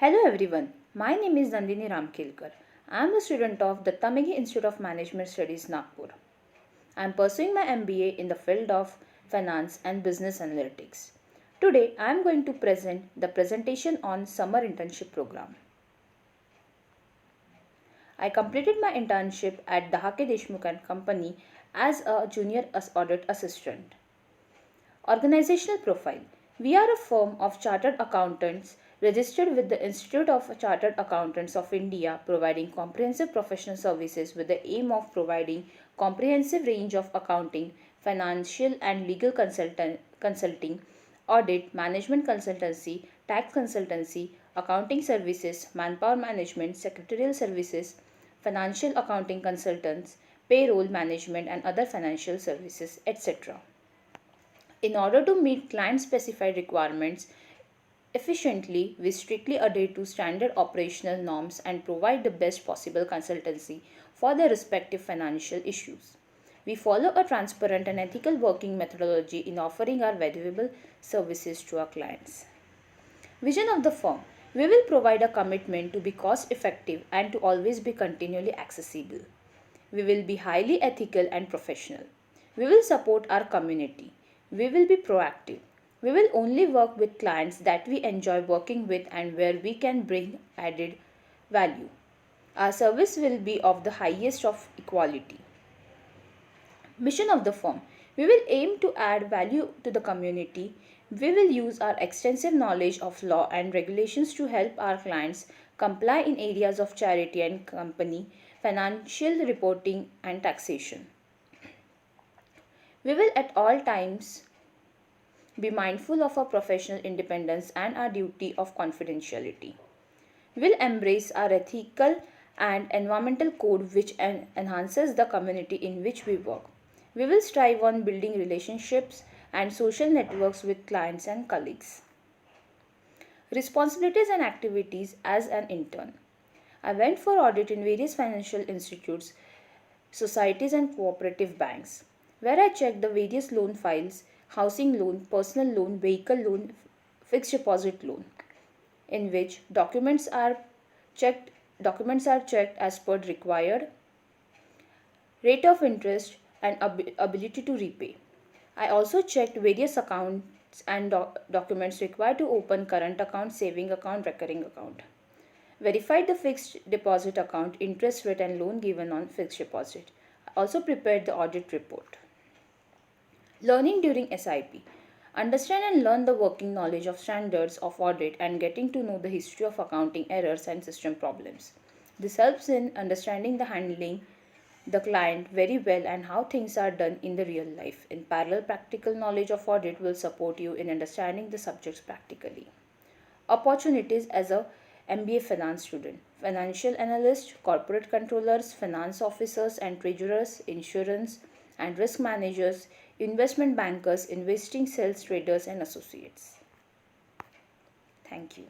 Hello everyone, my name is Nandini Ramkelkar. I am a student of the Tamegi Institute of Management Studies, Nagpur. I am pursuing my MBA in the field of finance and business analytics. Today I am going to present the presentation on summer internship program. I completed my internship at Dahake Deshmukh and Company as a junior audit assistant. Organizational profile. We are a firm of chartered accountants registered with the Institute of Chartered Accountants of India, providing comprehensive professional services with the aim of providing comprehensive range of accounting, financial and legal consulting, audit, management consultancy, tax consultancy, accounting services, manpower management, secretarial services, financial accounting consultants, payroll management and other financial services, etc. In order to meet client specified requirements efficiently, we strictly adhere to standard operational norms and provide the best possible consultancy for their respective financial issues. We follow a transparent and ethical working methodology in offering our valuable services to our clients. Vision of the firm. We will provide a commitment to be cost effective and to always be continually accessible. We will be highly ethical and professional. We will support our community. We will be proactive. We will only work with clients that we enjoy working with and where we can bring added value. Our service will be of the highest of equality. Mission of the firm. We will aim to add value to the community. We will use our extensive knowledge of law and regulations to help our clients comply in areas of charity and company, financial reporting, and taxation. We will at all times be mindful of our professional independence and our duty of confidentiality. We will embrace our ethical and environmental code which enhances the community in which we work. We will strive on building relationships and social networks with clients and colleagues. Responsibilities and activities as an intern. I went for audit in various financial institutes, societies, and cooperative banks, where I checked the various loan files, housing loan, personal loan, vehicle loan, fixed deposit loan, in which documents are checked as per required, rate of interest, and ability to repay. I also checked various accounts and documents required to open current account, saving account, recurring account. Verified the fixed deposit account, interest rate, and loan given on fixed deposit. I also prepared the audit report. Learning during SIP. Understand and learn the working knowledge of standards of audit and getting to know the history of accounting errors and system problems. This helps in understanding the handling the client very well and how things are done in the real life. In parallel, practical knowledge of audit will support you in understanding the subjects practically. Opportunities as a MBA finance student, financial analyst, corporate controllers, finance officers and treasurers, insurance and risk managers, investment bankers, investing sales traders and associates. Thank you.